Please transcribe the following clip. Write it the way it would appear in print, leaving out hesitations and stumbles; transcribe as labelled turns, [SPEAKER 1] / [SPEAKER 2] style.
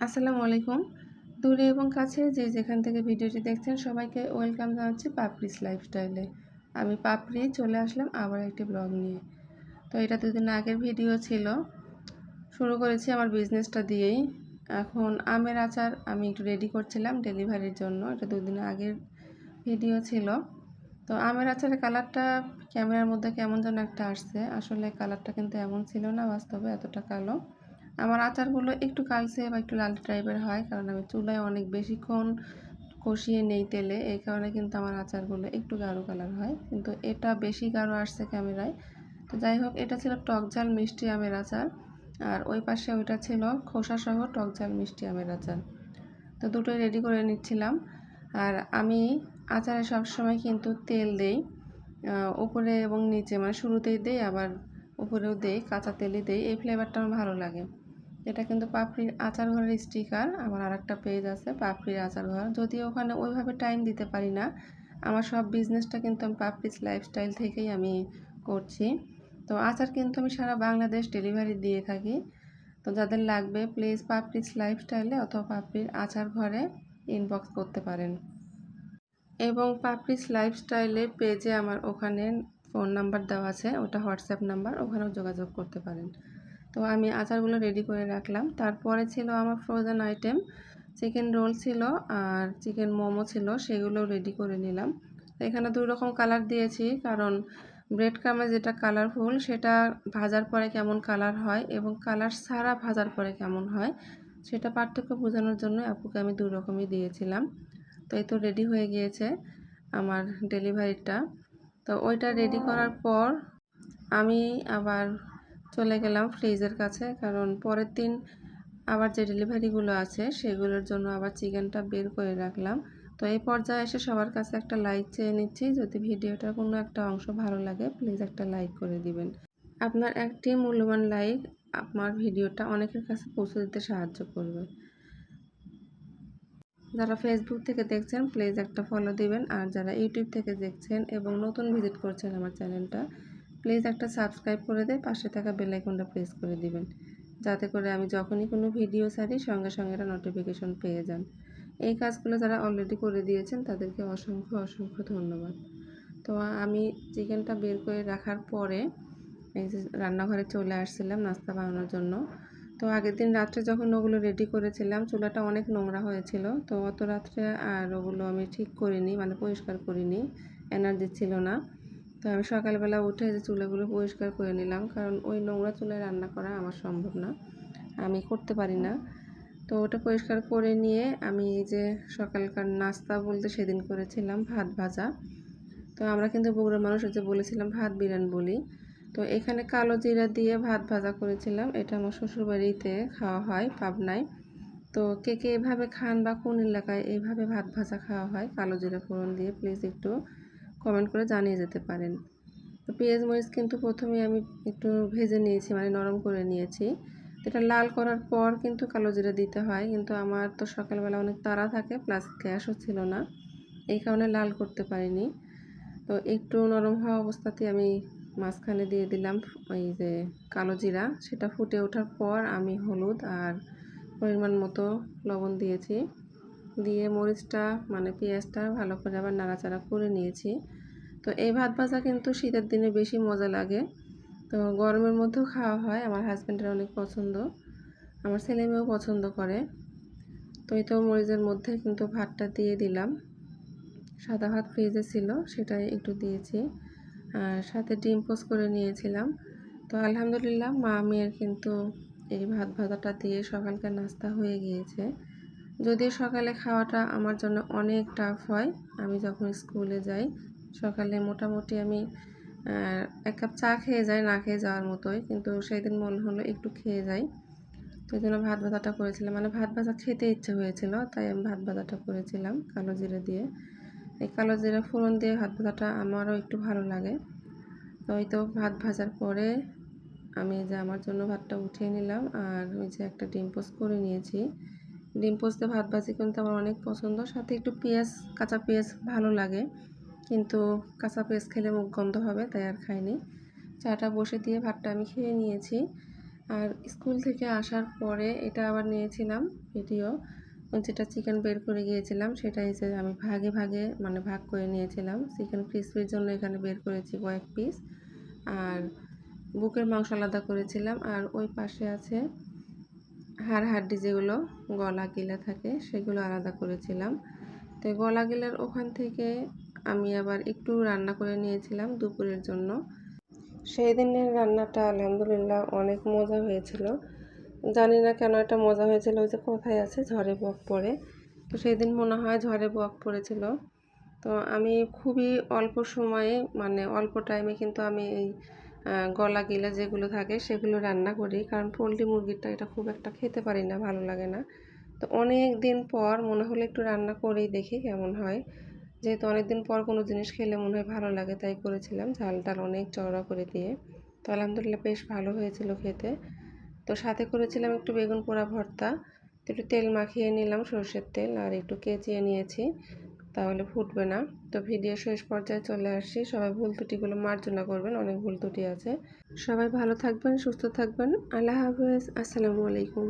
[SPEAKER 1] আসসালামু আলাইকুম। দূরে এবং কাছে যে যেখান থেকে ভিডিওটি দেখছেন সবাইকে ওয়েলকাম জানাচ্ছি পাপড়িস লাইফস্টাইলে। আমি পাপড়ি চলে আসলাম আবার একটি ব্লগ নিয়ে। তো এটা 2 দিন আগের ভিডিও ছিল। শুরু করেছি আমার বিজনেসটা দিয়েই। এখন আমের আচার আমি একটু রেডি করছিলাম ডেলিভারির জন্য। এটা 2 দিন আগের ভিডিও ছিল। তো আমের আচারের কালারটা ক্যামেরার মধ্যে কেমন যেন একটা আসছে। আসলে কালারটা কিন্তু এমন ছিল না বাস্তবে এতটা কালো। আমার আচারগুলো একটু কালচে বা একটু লালচে টাইপের হয়, কারণ আমি চুলায় অনেক বেশিক্ষণ কষিয়ে নেই তেলে, এই কারণে কিন্তু আমার আচারগুলো একটু গাঢ় কালার হয়, কিন্তু এটা বেশি গাঢ় আসছে ক্যামেরায়। তো যাই হোক, এটা ছিল টক ঝাল মিষ্টি আমের আচার, আর ওই পাশে ওইটা ছিল খোসাসহ টক ঝাল মিষ্টি আমের আচার। তো দুটোই রেডি করে নিচ্ছিলাম। আর আমি আচারে সবসময় কিন্তু তেল দেই উপরে এবং নিচে, মানে শুরুতেই দেই আবার উপরেও দেই, কাঁচা তেলই দেই। এই ফ্লেভারটা আমার ভালো লাগে। এটা কিন্তু পাপড়ির আচার ঘরের স্টিকার। আমার আরেকটা পেজ আছে পাপড়ির আচার ঘর, যদিও ওখানে ওইভাবে টাইম দিতে পারি না। আমার সব বিজনেসটা কিন্তু আমি পাপড়িস লাইফস্টাইল থেকেই আমি করছি। তো আচার কিন্তু আমি সারা বাংলাদেশ ডেলিভারি দিয়ে থাকি। তো যাদের লাগবে প্লিজ পাপড়িস লাইফস্টাইলে অথবা পাপড়ির আচার ঘরে ইনবক্স করতে পারেন। এবং পাপড়িস লাইফস্টাইলে পেজে আমার ওখানে ফোন নাম্বার দেওয়া আছে, ওটা হোয়াটসঅ্যাপ নাম্বার, ওখানেও যোগাযোগ করতে পারেন। তো আমি আচারগুলো রেডি করে রাখলাম। তারপরে ছিল আমার ফ্রোজেন আইটেম, চিকেন রোল ছিল আর চিকেন মোমো ছিল, সেগুলোও রেডি করে নিলাম। তো এখানে 2 রকম কালার দিয়েছি, কারণ ব্রেড ক্রামে যেটা কালারফুল সেটা ভাজার পরে কেমন কালার হয় এবং কালার ছাড়া ভাজার পরে কেমন হয় সেটা পার্থক্য বোঝানোর জন্য আপুকে আমি 2 রকমই দিয়েছিলাম। তো এই তো রেডি হয়ে গিয়েছে আমার ডেলিভারিটা। তো ওইটা রেডি করার পর আমি আবার চলে গেলাম ফ্রিজের কাছে, কারণ পরের দিন আবার যে ডেলিভারিগুলো আছে সেগুলোর জন্য আবার চিকেনটা বের করে রাখলাম। তো এই পর্যায়ে এসে সবার কাছে একটা লাইক চেয়ে নিচ্ছি। যদি ভিডিওটার কোনো একটা অংশ ভালো লাগে প্লিজ একটা লাইক করে দিবেন। আপনার একটি মূল্যবান লাইক আমার ভিডিওটা অনেকের কাছে পৌঁছে দিতে সাহায্য করবে। যারা ফেসবুক থেকে দেখছেন প্লিজ একটা ফলো দিবেন, আর যারা ইউটিউব থেকে দেখছেন এবং নতুন ভিজিট করছেন আমার চ্যানেলটা, প্লিজ একটা সাবস্ক্রাইব করে দিয়ে পাশে থাকা বেল আইকনটা প্রেস করে দিবেন, যাতে করে আমি যখনই কোনো ভিডিও ছাড়ি সঙ্গে সঙ্গে একটা নোটিফিকেশন পেয়ে যান। এই কাজগুলো যারা অলরেডি করে দিয়েছেন তাদেরকে অসংখ্য অসংখ্য ধন্যবাদ। তো আমি চিকেনটা বের করে রাখার পরে এই যে রান্নাঘরে চলে আসছিলাম নাস্তা বানানোর জন্য। তো আগের দিন রাত্রে যখন ওগুলো রেডি করেছিলাম চুলাটা অনেক নোংরা হয়েছিল, তো অত রাত্রে আর ওগুলো আমি ঠিক করিনি, মানে পরিষ্কার করিনি, এনার্জি ছিল না। তো আমি সকালবেলা উঠে যে চুলাগুলো পরিষ্কার করে নিলাম, কারণ ওই নোংরা চুলায় রান্না করা আমার সম্ভব না, আমি করতে পারি না। তো ওটা পরিষ্কার করে নিয়ে আমি এই যে সকালকার নাস্তা বলতে সেদিন করেছিলাম ভাত ভাজা। তো আমরা কিন্তু বগুড়ার মানুষ, যে বলেছিলাম ভাত বিরান বলি। তো এখানে কালো জিরা দিয়ে ভাত ভাজা করেছিলাম, এটা আমার শ্বশুরবাড়িতে খাওয়া হয় পাবনায়। তো কে কে এভাবে খান বা কোন এলাকায় এইভাবে ভাত ভাজা খাওয়া হয় কালো জিরা ফোড়ন দিয়ে প্লিজ একটু কমেন্ট করে জানিয়ে যেতে পারেন। তো পেঁয়াজ মরিচ কিন্তু প্রথমে আমি একটু ভেজে নিয়েছি, মানে নরম করে নিয়েছি। এটা লাল করার পর কিন্তু কালো জিরা দিতে হয়, কিন্তু আমার তো সকালবেলা অনেক তাড়া থাকে প্লাস গ্যাসও ছিল না, এই কারণে লাল করতে পারিনি। তো একটু নরম হওয়া অবস্থাতে আমি মাঝখানে দিয়ে দিলাম ওই যে কালো জিরা, সেটা ফুটে ওঠার পর আমি হলুদ আর পরিমাণ মতো লবণ দিয়েছি, দিয়ে মরিচটা মানে পেঁয়াজটা ভালো করে আবার নাড়াচাড়া করে নিয়েছি। তো এই ভাত ভাজা কিন্তু শীতের দিনে বেশি মজা লাগে, তো গরমের মধ্যেও খাওয়া হয়, আমার হাজব্যান্ডের অনেক পছন্দ, আমার ছেলে মেয়েও পছন্দ করে। তো এই তো মরিচের মধ্যে কিন্তু ভাতটা দিয়ে দিলাম, সাদা ভাত ফ্রিজে ছিল সেটাই একটু দিয়েছি, আর সাথে ডিম পোচ করে নিয়েছিলাম। তো আলহামদুলিল্লাহ মা মেয়ের কিন্তু এই ভাত ভাজাটা দিয়ে সকালকার নাস্তা হয়ে গিয়েছে। যদিও সকালে খাওয়াটা আমার জন্য অনেক টাফ হয়, আমি যখন স্কুলে যাই সকালে মোটামুটি আমি 1 কাপ চা খেয়ে যাই, না খেয়ে যাওয়ার মতোই, কিন্তু সেদিন মনে হলো একটু খেয়ে যাই। তো এই জন্য ভাত ভাজাটা করেছিলাম, মানে ভাত ভাজা খেতে ইচ্ছে হয়েছিল তাই আমি ভাত ভাজাটা করেছিলাম কালো জিরা দিয়ে। এই কালো জিরা ফোড়ন দিয়ে ভাত ভাজাটা আমারও একটু ভালো লাগে। তো এই তো ভাত ভাজার পরে আমি যে আমার জন্য ভাতটা উঠিয়ে নিলাম, আর ওই যে একটা ডিম পোস্ট করে নিয়েছি। ডিম পোস্ট দিয়ে ভাত ভাজি কিন্তু আমার অনেক পছন্দ, সাথে একটু পেঁয়াজ, কাঁচা পেঁয়াজ ভালো লাগে, কিন্তু কাঁচা পেঁয়াজ খেলে মুখ গন্ধ হবে তাই আর খাইনি। চাটা বসে দিয়ে ভাতটা আমি খেয়ে নিয়েছি। আর স্কুল থেকে আসার পরে এটা আবার নিয়েছিলাম ভিডিও, যেটা চিকেন বের করে গিয়েছিলাম সেটা হচ্ছে আমি ভাগে ভাগে মানে ভাগ করে নিয়েছিলাম। চিকেন ক্রিসপির জন্য এখানে বের করেছি কয়েক পিস, আর বুকের মাংস আলাদা করেছিলাম। আর ওই পাশে আছে হাড় হাড্ডি, যেগুলো গলা গিলা থাকে সেগুলো আলাদা করেছিলাম। তো গলা গিলার ওখান থেকে আমি আবার একটু রান্না করে নিয়েছিলাম দুপুরের জন্য। সেই দিনের রান্নাটা আলহামদুলিল্লাহ অনেক মজা হয়েছিল। জানি না কেন এটা মজা হয়েছিল, ওই যে কথাই আছে ঝড়ে বক পড়ে, তো সেই দিন মনে হয় ঝড়ে বক পড়েছিল। তো আমি খুবই অল্প সময়ে মানে অল্প টাইমে কিন্তু আমি এই গলা গিলা যেগুলো থাকে সেগুলো রান্না করি, কারণ পোলট্রি মুরগিটা এটা খুব একটা খেতে পারি না, ভালো লাগে না। তো অনেক দিন পর মনে হলো একটু রান্না করেই দেখি কেমন হয়, যেহেতু অনেক দিন পর কোনো জিনিস খেলে মনে হয় ভালো লাগে, তাই করেছিলাম ঝাল টাল অনেক চওড়া করে দিয়ে। তো আলহামদুলিল্লাহ বেশ ভালো হয়েছিল খেতে। তো সাথে করেছিলাম একটু বেগুন পোড়া ভর্তা। তো একটু তেল মাখিয়ে নিলাম, সরষের তেল, আর একটু কেচিয়ে নিয়েছি, তাহলে ফুটবে না। তো ভিডিও শেষ পর্যায়ে চলে আসছি, সবাই ভুল ত্রুটিগুলো মার্জনা করবেন, অনেক ভুল ত্রুটি আছে। সবাই ভালো থাকবেন, সুস্থ থাকবেন। আল্লাহ হাফেজ, আসসালামু আলাইকুম।